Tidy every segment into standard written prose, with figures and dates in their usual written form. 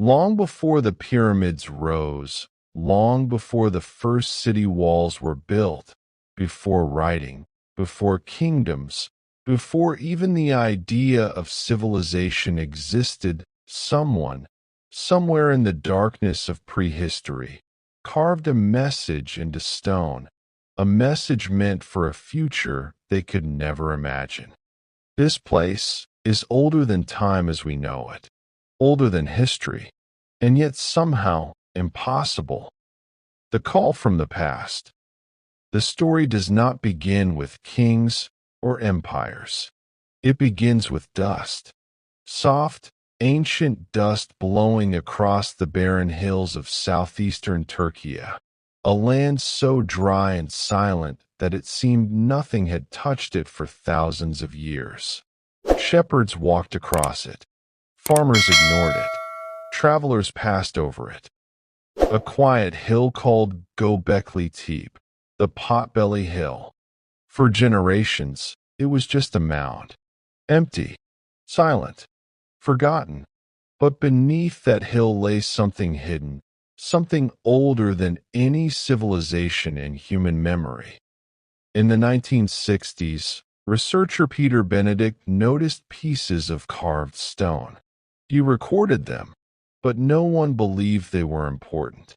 Long before the pyramids rose, long before the first city walls were built, before writing, before kingdoms, before even the idea of civilization existed, someone, somewhere in the darkness of prehistory, carved a message into stone, a message meant for a future they could never imagine. This place is older than time as we know it, older than history, and yet somehow impossible. The call from the past. The story does not begin with kings or empires. It begins with dust. Soft, ancient dust blowing across the barren hills of southeastern Turkey, a land so dry and silent that it seemed nothing had touched it for thousands of years. Shepherds walked across it. Farmers ignored it. Travelers passed over it. A quiet hill called Göbekli Tepe, the Potbelly Hill. For generations, it was just a mound. Empty, silent, forgotten. But beneath that hill lay something hidden, something older than any civilization in human memory. In the 1960s, researcher Peter Benedict noticed pieces of carved stone. He recorded them, but no one believed they were important.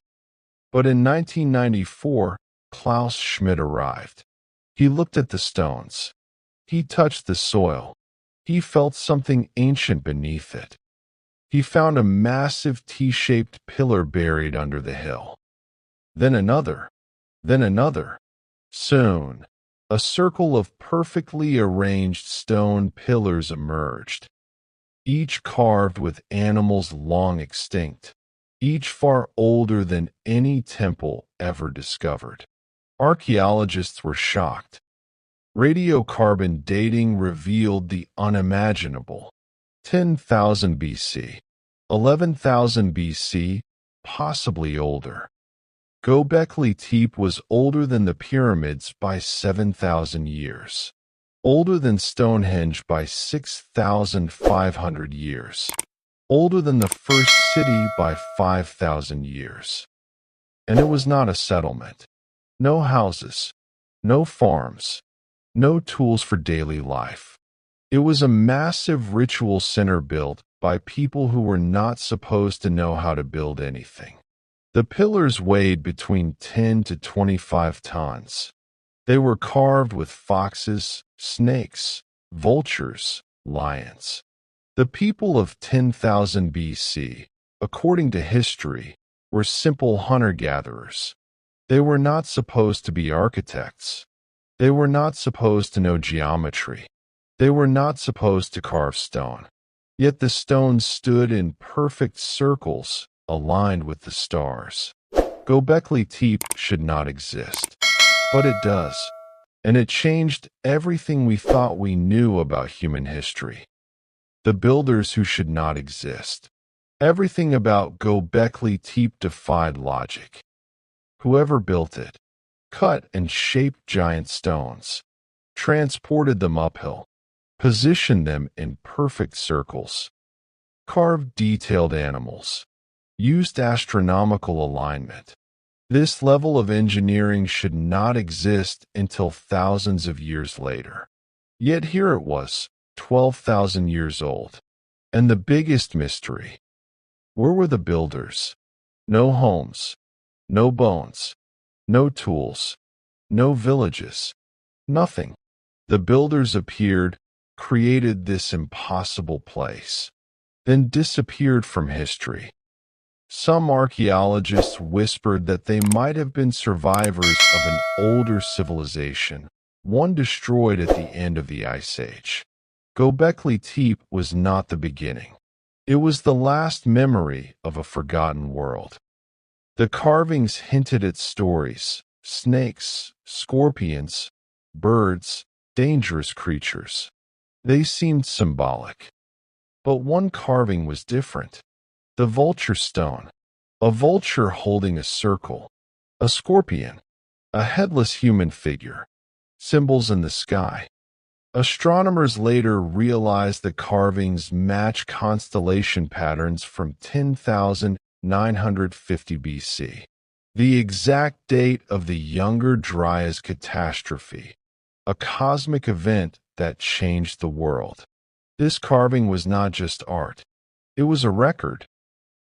But in 1994, Klaus Schmidt arrived. He looked at the stones. He touched the soil. He felt something ancient beneath it. He found a massive T-shaped pillar buried under the hill. Then another. Then another. Soon, a circle of perfectly arranged stone pillars emerged, each carved with animals long extinct, each far older than any temple ever discovered. Archaeologists were shocked. Radiocarbon dating revealed the unimaginable. 10,000 BC, 11,000 BC, possibly older. Göbekli Tepe was older than the pyramids by 7,000 years, older than Stonehenge by 6,500 years, older than the first city by 5,000 years. And it was not a settlement. No houses, no farms, no tools for daily life. It was a massive ritual center built by people who were not supposed to know how to build anything. The pillars weighed between 10 to 25 tons. They were carved with foxes, snakes, vultures, lions. The people of 10,000 BC, according to history, were simple hunter-gatherers. They were not supposed to be architects. They were not supposed to know geometry. They were not supposed to carve stone. Yet the stones stood in perfect circles, aligned with the stars. Göbekli Tepe should not exist, but it does, and it changed everything we thought we knew about human history. The builders who should not exist. Everything about Göbekli Tepe defied logic. Whoever built it, cut and shaped giant stones, transported them uphill, positioned them in perfect circles, carved detailed animals, used astronomical alignment. This level of engineering should not exist until thousands of years later. Yet here it was, 12,000 years old. And the biggest mystery. Where were the builders? No homes, no bones, no tools, no villages, nothing. The builders appeared, created this impossible place, then disappeared from history. Some archaeologists whispered that they might have been survivors of an older civilization, one destroyed at the end of the Ice Age. Göbekli Tepe was not the beginning. It was the last memory of a forgotten world. The carvings hinted at stories, snakes, scorpions, birds, dangerous creatures. They seemed symbolic. But one carving was different. The vulture stone. A vulture holding a circle. A scorpion. A headless human figure. Symbols in the sky. Astronomers later realized the carvings match constellation patterns from 10,950 BC, the exact date of the Younger Dryas catastrophe, a cosmic event that changed the world. This carving was not just art, it was a record,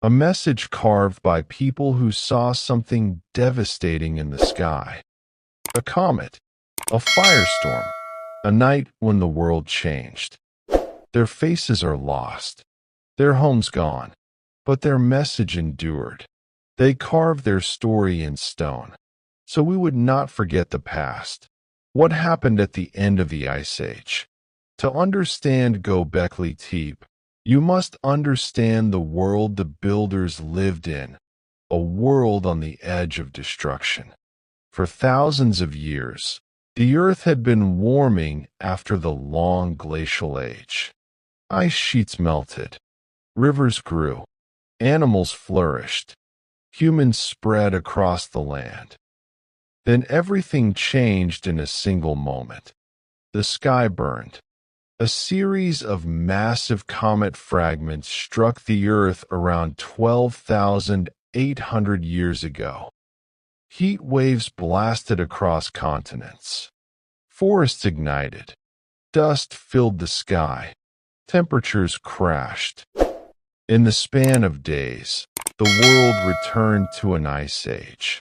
a message carved by people who saw something devastating in the sky. A comet, a firestorm, a night when the world changed. Their faces are lost, their homes gone, but their message endured. They carved their story in stone, so we would not forget the past. What happened at the end of the Ice Age? To understand Göbekli Tepe, you must understand the world the builders lived in, a world on the edge of destruction. For thousands of years, the earth had been warming after the long glacial age. Ice sheets melted, rivers grew, animals flourished, humans spread across the land. Then everything changed in a single moment. The sky burned. A series of massive comet fragments struck the Earth around 12,800 years ago. Heat waves blasted across continents. Forests ignited. Dust filled the sky. Temperatures crashed. In the span of days, the world returned to an ice age.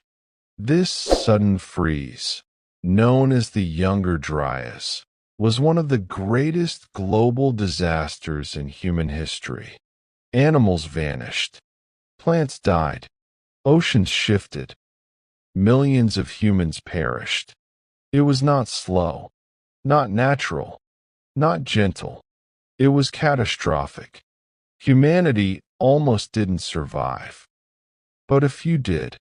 This sudden freeze, known as the Younger Dryas, was one of the greatest global disasters in human history. Animals vanished. Plants died. Oceans shifted. Millions of humans perished. It was not slow, not natural, not gentle. It was catastrophic. Humanity almost didn't survive. But a few did,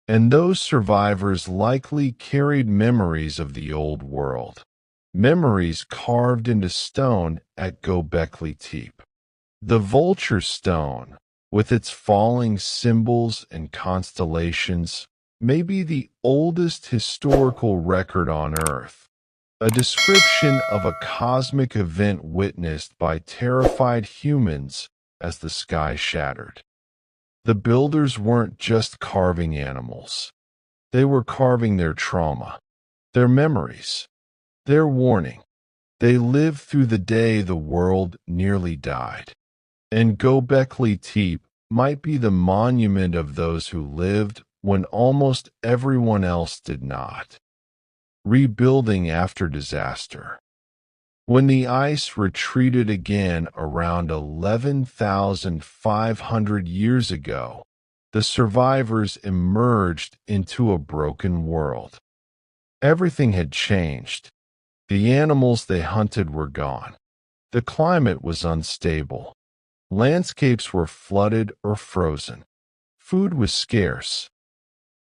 and those survivors likely carried memories of the old world. Memories carved into stone at Göbekli Tepe. The vulture stone, with its falling symbols and constellations, may be the oldest historical record on Earth, a description of a cosmic event witnessed by terrified humans as the sky shattered. The builders weren't just carving animals. They were carving their trauma, their memories, their warning. They lived through the day the world nearly died. And Göbekli Tepe might be the monument of those who lived when almost everyone else did not. Rebuilding after disaster. When the ice retreated again around 11,500 years ago, the survivors emerged into a broken world. Everything had changed. The animals they hunted were gone. The climate was unstable. Landscapes were flooded or frozen. Food was scarce.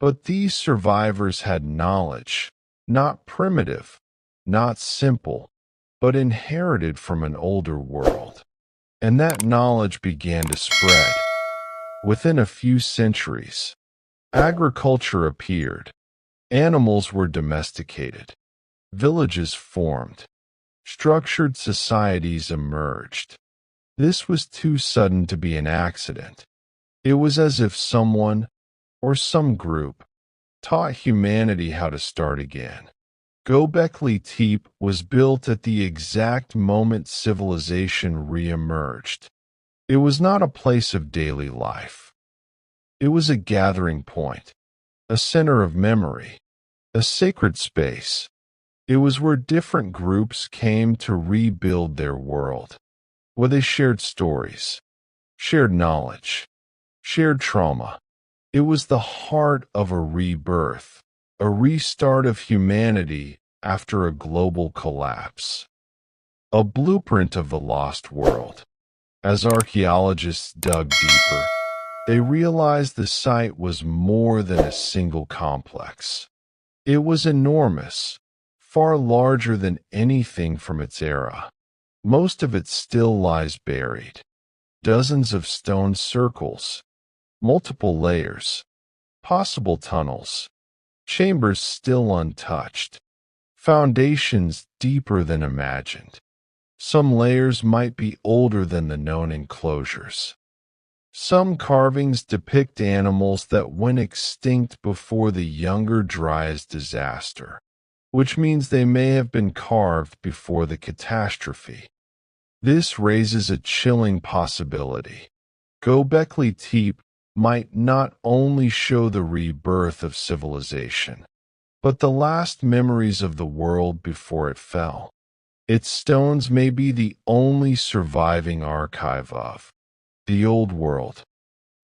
But these survivors had knowledge, not primitive, not simple, but inherited from an older world. And that knowledge began to spread. Within a few centuries, agriculture appeared. Animals were domesticated. Villages formed. Structured societies emerged. This was too sudden to be an accident. It was as if someone, or some group, taught humanity how to start again. Göbekli Tepe was built at the exact moment civilization re-emerged. It was not a place of daily life. It was a gathering point, a center of memory, a sacred space. It was where different groups came to rebuild their world, where they shared stories, shared knowledge, shared trauma. It was the heart of a rebirth, a restart of humanity after a global collapse. A blueprint of the lost world. As archaeologists dug deeper, they realized the site was more than a single complex. It was enormous, far larger than anything from its era. Most of it still lies buried. Dozens of stone circles, multiple layers, possible tunnels, chambers still untouched. foundations deeper than imagined. Some layers might be older than the known enclosures. Some carvings depict animals that went extinct before the Younger Dryas disaster, which means they may have been carved before the catastrophe. This raises a chilling possibility. Göbekli Tepe might not only show the rebirth of civilization, but the last memories of the world before it fell. Its stones may be the only surviving archive of the old world,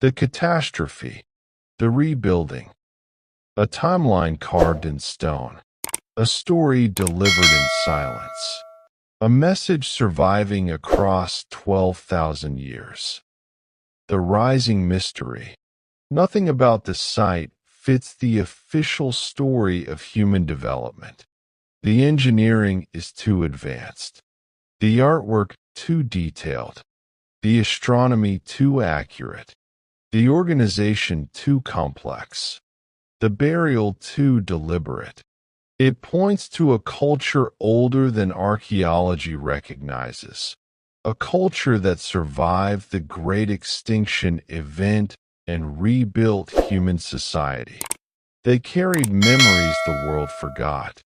the catastrophe, the rebuilding, a timeline carved in stone, a story delivered in silence, a message surviving across 12,000 years. The rising mystery. Nothing about the site fits the official story of human development. The engineering is too advanced, the artwork too detailed, the astronomy too accurate, the organization too complex, the burial too deliberate. It points to a culture older than archaeology recognizes, a culture that survived the Great Extinction event and rebuilt human society. They carried memories the world forgot.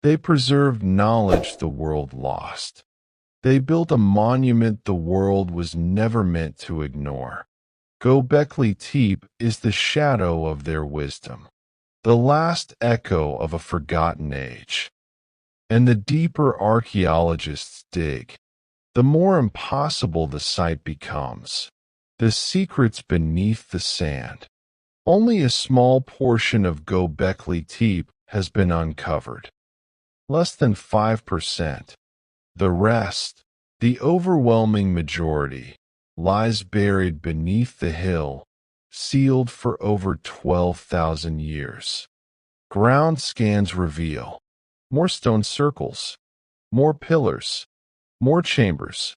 They preserved knowledge the world lost. They built a monument the world was never meant to ignore. Göbekli Tepe is the shadow of their wisdom, the last echo of a forgotten age. And the deeper archaeologists dig, the more impossible the site becomes. The secrets beneath the sand. Only a small portion of Göbekli Tepe has been uncovered. Less than 5%. The rest, the overwhelming majority, lies buried beneath the hill, sealed for over 12,000 years. Ground scans reveal more stone circles, more pillars, more chambers,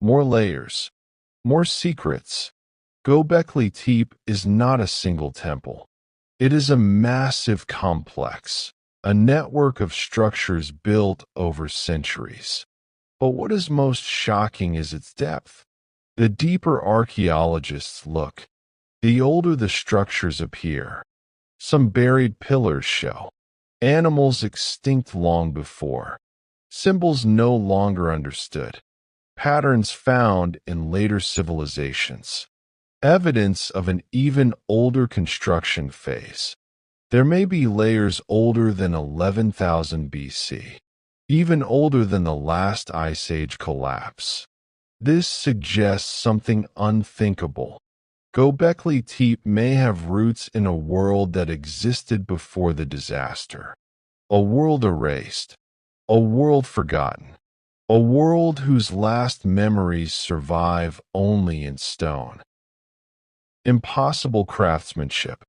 more layers, more secrets. Göbekli Tepe is not a single temple. It is a massive complex, a network of structures built over centuries. But what is most shocking is its depth. The deeper archaeologists look, the older the structures appear. Some buried pillars show animals extinct long before, symbols no longer understood, patterns found in later civilizations, evidence of an even older construction phase. There may be layers older than 11,000 BC, even older than the last Ice Age collapse. This suggests something unthinkable. Göbekli Tepe may have roots in a world that existed before the disaster. A world erased. A world forgotten. A world whose last memories survive only in stone. Impossible craftsmanship.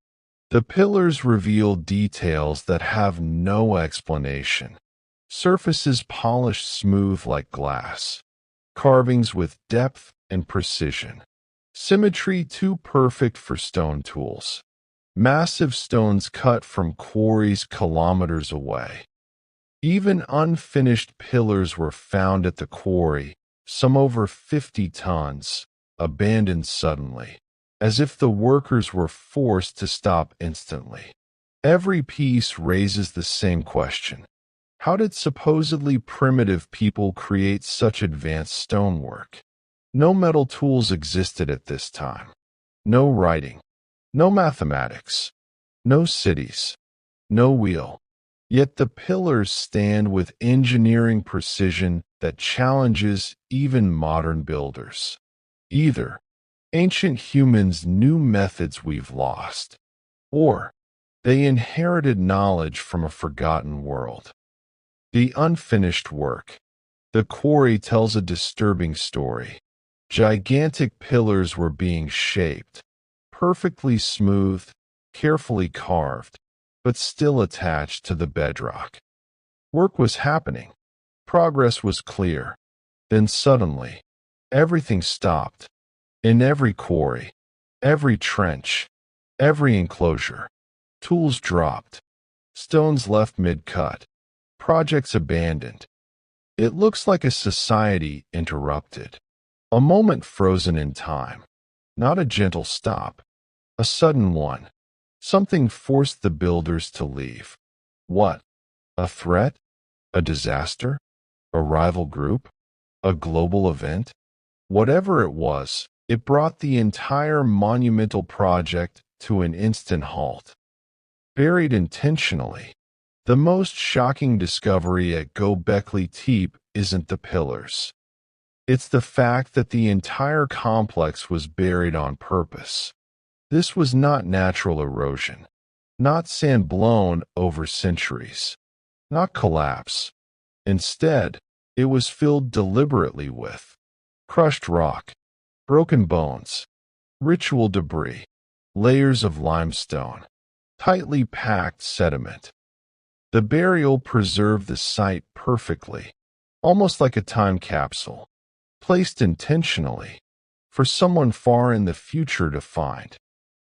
The pillars reveal details that have no explanation. Surfaces polished smooth like glass. Carvings with depth and precision. Symmetry too perfect for stone tools. Massive stones cut from quarries kilometers away. Even unfinished pillars were found at the quarry, some over 50 tons, abandoned suddenly, as if the workers were forced to stop instantly. Every piece raises the same question. How did supposedly primitive people create such advanced stonework? No metal tools existed at this time. No writing. No mathematics. No cities. No wheel. Yet the pillars stand with engineering precision that challenges even modern builders. Either ancient humans knew methods we've lost, or they inherited knowledge from a forgotten world. The unfinished work. The quarry tells a disturbing story. Gigantic pillars were being shaped, perfectly smooth, carefully carved, but still attached to the bedrock. Work was happening. Progress was clear. Then suddenly, everything stopped. In every quarry, every trench, every enclosure, tools dropped, stones left mid-cut. projects abandoned. It looks like a society interrupted. A moment frozen in time. Not a gentle stop. A sudden one. Something forced the builders to leave. What? A threat? A disaster? A rival group? A global event? Whatever it was, it brought the entire monumental project to an instant halt. Buried intentionally. The most shocking discovery at Göbekli Tepe isn't the pillars. It's the fact that the entire complex was buried on purpose. This was not natural erosion, not sand blown over centuries, not collapse. Instead, it was filled deliberately with crushed rock, broken bones, ritual debris, layers of limestone, tightly packed sediment. The burial preserved the site perfectly, almost like a time capsule, placed intentionally, for someone far in the future to find.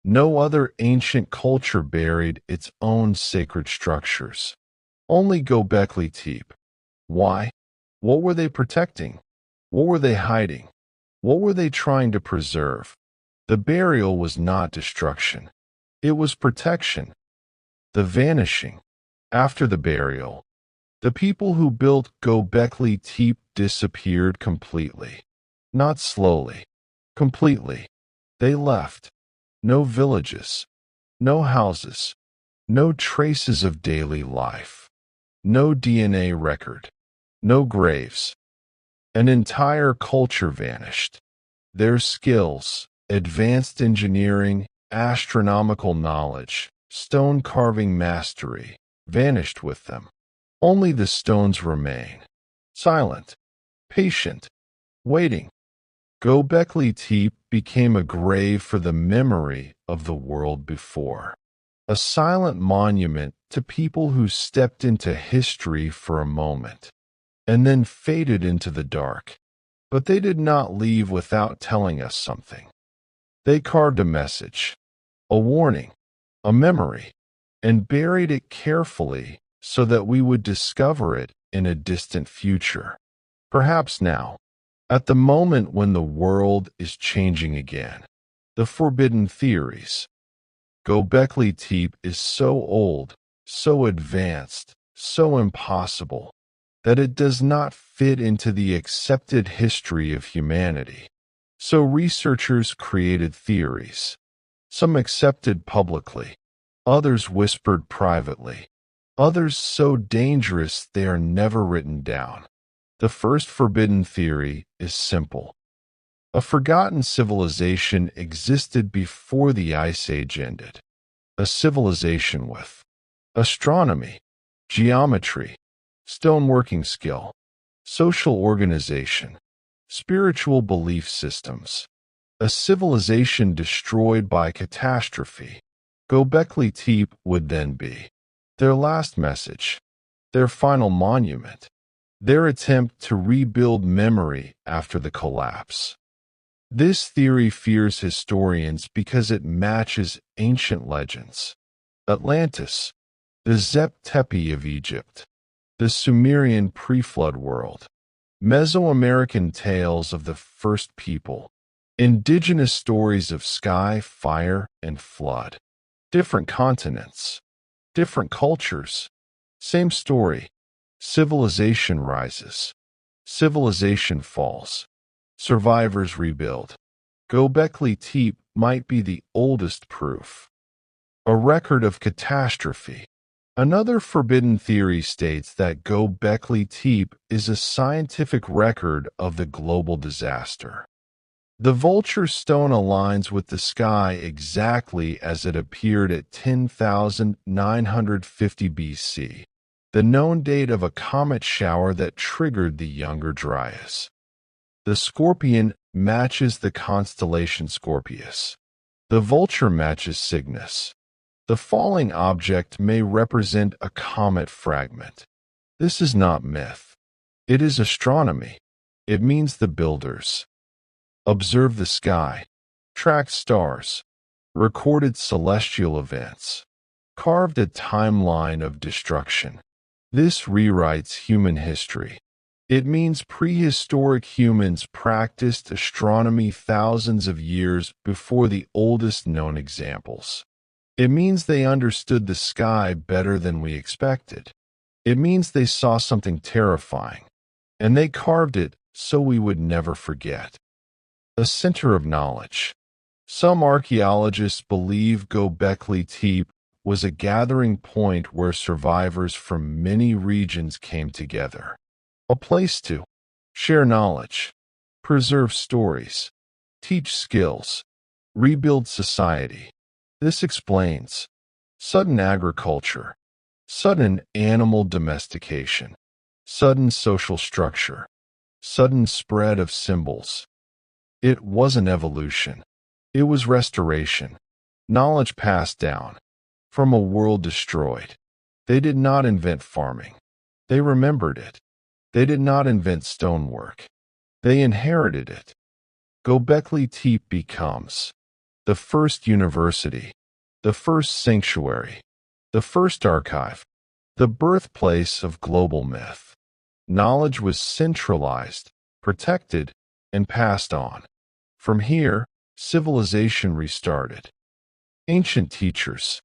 No other ancient culture buried its own sacred structures. Only Göbekli Tepe. Why? What were they protecting? What were they hiding? What were they trying to preserve? The burial was not destruction. It was protection. The vanishing. After the burial, the people who built Göbekli Tepe disappeared completely. Not slowly. Completely. They left. No villages. No houses. No traces of daily life. No DNA record. No graves. An entire culture vanished. Their skills, advanced engineering, astronomical knowledge, stone carving mastery, vanished with them. Only the stones remain. Silent. Patient. Waiting. Göbekli Tepe became a grave for the memory of the world before. A silent monument to people who stepped into history for a moment, and then faded into the dark. But they did not leave without telling us something. They carved a message, a warning, a memory, and buried it carefully so that we would discover it in a distant future. Perhaps now, at the moment when the world is changing again. The forbidden theories. Göbekli Tepe is so old, so advanced, so impossible, that it does not fit into the accepted history of humanity. So researchers created theories. Some accepted publicly, others whispered privately, others so dangerous they are never written down. The first forbidden theory is simple. A forgotten civilization existed before the Ice Age ended. A civilization with astronomy, geometry, stoneworking skill, social organization, spiritual belief systems. A civilization destroyed by catastrophe. Göbekli Tepe would then be their last message, their final monument, their attempt to rebuild memory after the collapse. This theory fears historians because it matches ancient legends. Atlantis, the Göbekli Tepe of Egypt, the Sumerian pre-flood world, Mesoamerican tales of the first people, indigenous stories of sky, fire, and flood. Different continents, different cultures, same story. Civilization rises. Civilization falls. Survivors rebuild. Göbekli Tepe might be the oldest proof. A record of catastrophe. Another forbidden theory states that Göbekli Tepe is a scientific record of the global disaster. The vulture stone aligns with the sky exactly as it appeared at 10,950 BC. The known date of a comet shower that triggered the Younger Dryas. The scorpion matches the constellation Scorpius. The vulture matches Cygnus. The falling object may represent a comet fragment. This is not myth. It is astronomy. It means the builders observed the sky, tracked stars, recorded celestial events, carved a timeline of destruction. This rewrites human history. It means prehistoric humans practiced astronomy thousands of years before the oldest known examples. It means they understood the sky better than we expected. It means they saw something terrifying, and they carved it so we would never forget. A center of knowledge. Some archaeologists believe Göbekli Tepe was a gathering point where survivors from many regions came together. A place to share knowledge, preserve stories, teach skills, rebuild society. This explains sudden agriculture, sudden animal domestication, sudden social structure, sudden spread of symbols. It wasn't evolution. It was restoration. Knowledge passed down from a world destroyed. They did not invent farming. They remembered it. They did not invent stonework. They inherited it. Göbekli Tepe becomes the first university, the first sanctuary, the first archive, the birthplace of global myth. Knowledge was centralized, protected, and passed on. From here, civilization restarted. Ancient teachers.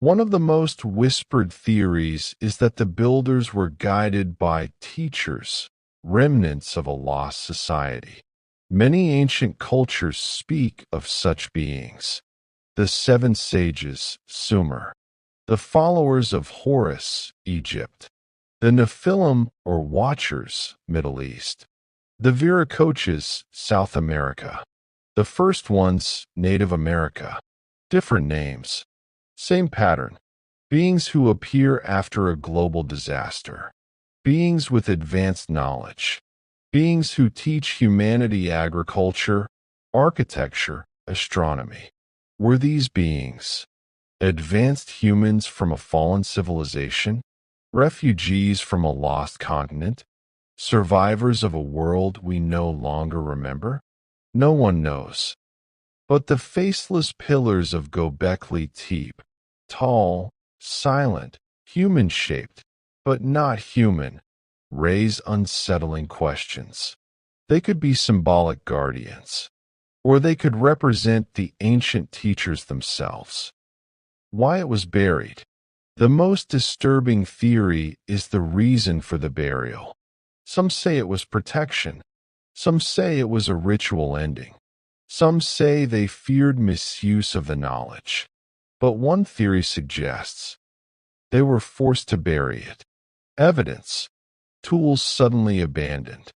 One of the most whispered theories is that the builders were guided by teachers, remnants of a lost society. Many ancient cultures speak of such beings. The seven sages, Sumer. The followers of Horus, Egypt. The Nephilim, or Watchers, Middle East. The Viracochas, South America. The first ones, Native America. Different names. Same pattern. Beings who appear after a global disaster. Beings with advanced knowledge. Beings who teach humanity agriculture, architecture, astronomy. Were these beings advanced humans from a fallen civilization? Refugees from a lost continent? Survivors of a world we no longer remember? No one knows. But the faceless pillars of Göbekli Tepe, tall, silent, human-shaped, but not human, raise unsettling questions. They could be symbolic guardians, or they could represent the ancient teachers themselves. Why it was buried. The most disturbing theory is the reason for the burial. Some say it was protection. Some say it was a ritual ending. Some say they feared misuse of the knowledge. But one theory suggests they were forced to bury it. Evidence. Tools suddenly abandoned.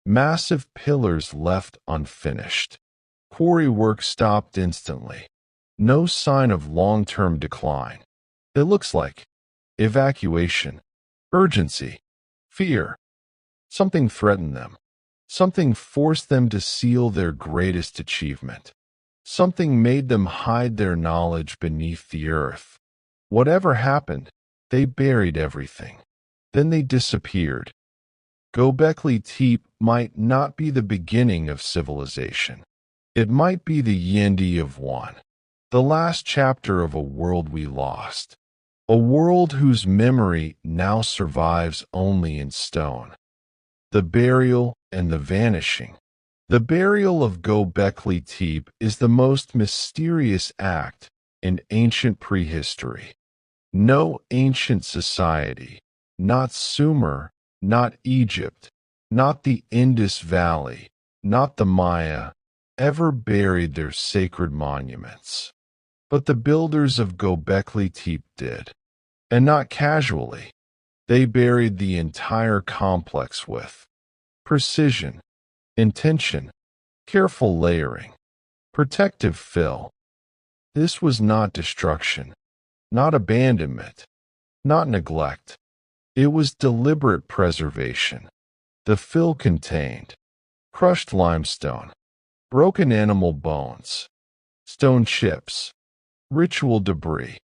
Massive pillars left unfinished. Quarry work stopped instantly. No sign of long-term decline. It looks like evacuation, urgency, fear. Something threatened them. Something forced them to seal their greatest achievement. Something made them hide their knowledge beneath the earth. Whatever happened, they buried everything. Then they disappeared. Göbekli Tepe might not be the beginning of civilization. It might be the Yendi of one. The last chapter of a world we lost. A world whose memory now survives only in stone. The burial and the vanishing. The burial of Göbekli Tepe is the most mysterious act in ancient prehistory. No ancient society, not Sumer, not Egypt, not the Indus Valley, not the Maya, ever buried their sacred monuments. But the builders of Göbekli Tepe did. And not casually. They buried the entire complex with precision, intention, careful layering, protective fill. This was not destruction, not abandonment, not neglect. It was deliberate preservation. The fill contained crushed limestone, broken animal bones, stone chips, ritual debris,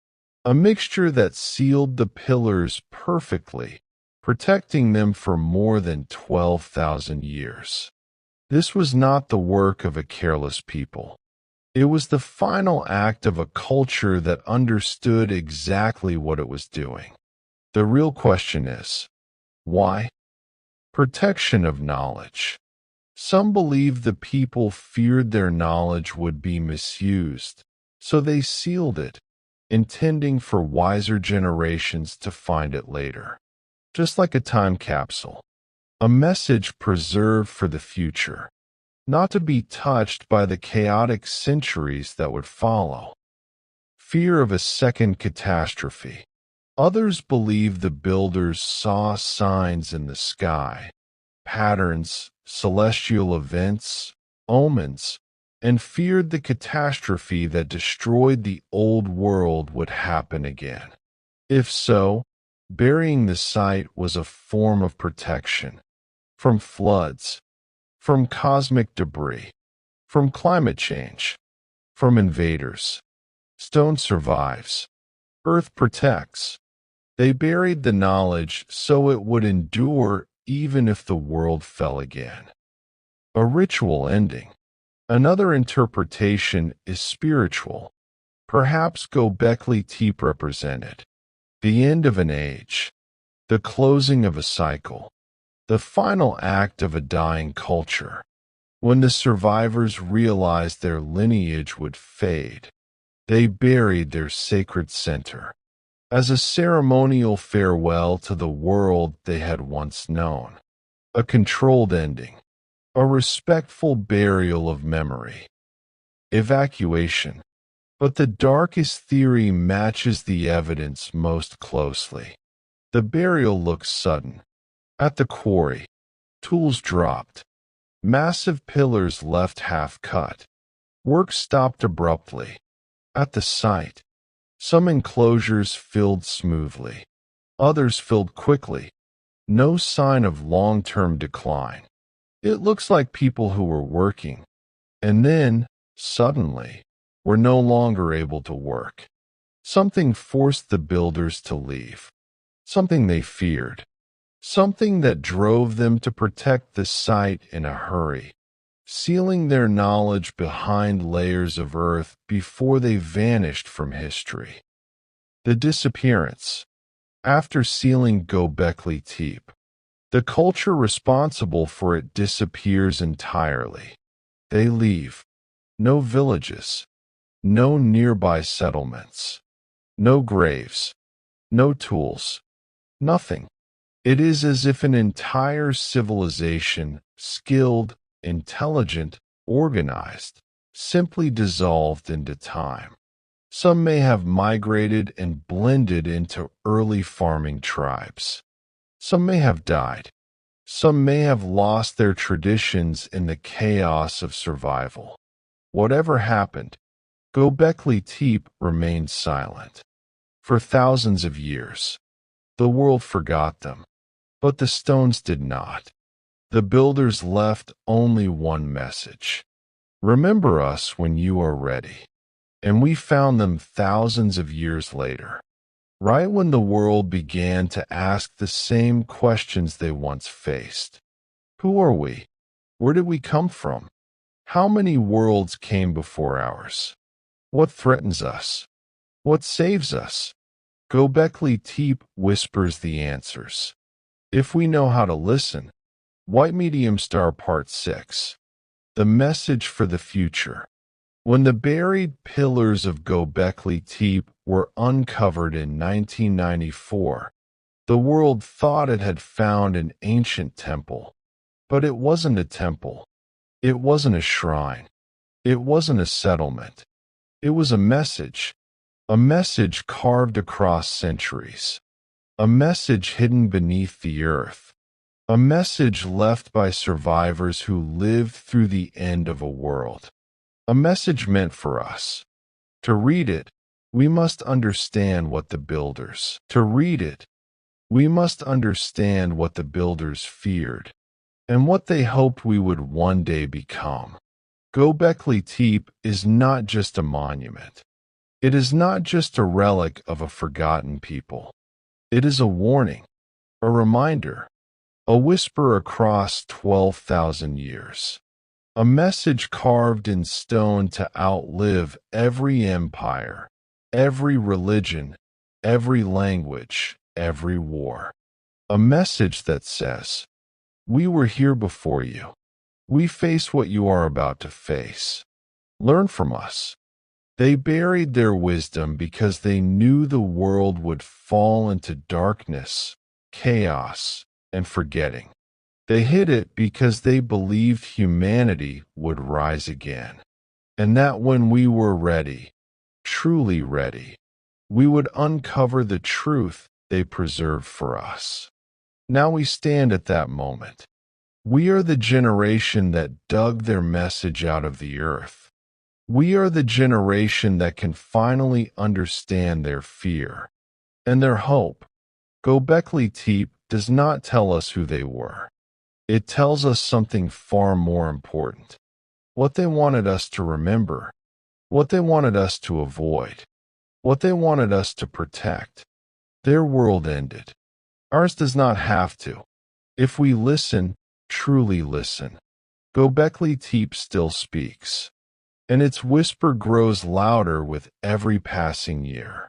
a mixture that sealed the pillars perfectly, protecting them for more than 12,000 years. This was not the work of a careless people. It was the final act of a culture that understood exactly what it was doing. The real question is, why? Protection of knowledge. Some believe the people feared their knowledge would be misused, so they sealed it, intending for wiser generations to find it later. Just like a time capsule, a message preserved for the future, not to be touched by the chaotic centuries that would follow. Fear of a second catastrophe. Others believe the builders saw signs in the sky, patterns, celestial events, omens, and feared the catastrophe that destroyed the old world would happen again. If so, burying the site was a form of protection from floods, from cosmic debris, from climate change, from invaders. Stone survives. Earth protects. They buried the knowledge so it would endure even if the world fell again. A ritual ending. Another interpretation is spiritual. Perhaps Göbekli Tepe represented the end of an age, the closing of a cycle, the final act of a dying culture. When the survivors realized their lineage would fade, they buried their sacred center as a ceremonial farewell to the world they had once known. A controlled ending, a respectful burial of memory. Evacuation. But the darkest theory matches the evidence most closely. The burial looks sudden. At the quarry, tools dropped. Massive pillars left half-cut. Work stopped abruptly. At the site, some enclosures filled smoothly. Others filled quickly. No sign of long-term decline. It looks like people who were working, and then, suddenly, were no longer able to work. Something forced the builders to leave. Something they feared. Something that drove them to protect the site in a hurry, sealing their knowledge behind layers of earth before they vanished from history. The disappearance. After sealing Göbekli Tepe, the culture responsible for it disappears entirely. They leave. No villages. No nearby settlements. No graves. No tools. Nothing. It is as if an entire civilization, skilled, intelligent, organized, simply dissolved into time. Some may have migrated and blended into early farming tribes. Some may have died. Some may have lost their traditions in the chaos of survival. Whatever happened, Göbekli Tepe remained silent. For thousands of years, the world forgot them. But the stones did not. The builders left only one message. Remember us when you are ready. And we found them thousands of years later, right when the world began to ask the same questions they once faced. Who are we? Where did we come from? How many worlds came before ours? What threatens us? What saves us? Göbekli Tepe whispers the answers. If we know how to listen. White Medium Star Part 6. The message for the future. When the buried pillars of Göbekli Tepe were uncovered in 1994, the world thought it had found an ancient temple. But it wasn't a temple. It wasn't a shrine. It wasn't a settlement. It was a message carved across centuries. A message hidden beneath the earth. A message left by survivors who lived through the end of a world. A message meant for us. To read it, we must understand what the builders. To read it, we must understand what the builders feared, and what they hoped we would one day become. Göbekli Tepe is not just a monument. It is not just a relic of a forgotten people. It is a warning, a reminder, a whisper across 12,000 years. A message carved in stone to outlive every empire, every religion, every language, every war. A message that says, "We were here before you. We face what you are about to face. Learn from us." They buried their wisdom because they knew the world would fall into darkness, chaos, and forgetting. They hid it because they believed humanity would rise again, and that when we were ready, truly ready, we would uncover the truth they preserved for us. Now we stand at that moment. We are the generation that dug their message out of the earth. We are the generation that can finally understand their fear and their hope. Göbekli Tepe does not tell us who they were. It tells us something far more important. What they wanted us to remember, what they wanted us to avoid, what they wanted us to protect. Their world ended. Ours does not have to. If we listen, truly listen, Göbekli Tepe still speaks, and its whisper grows louder with every passing year.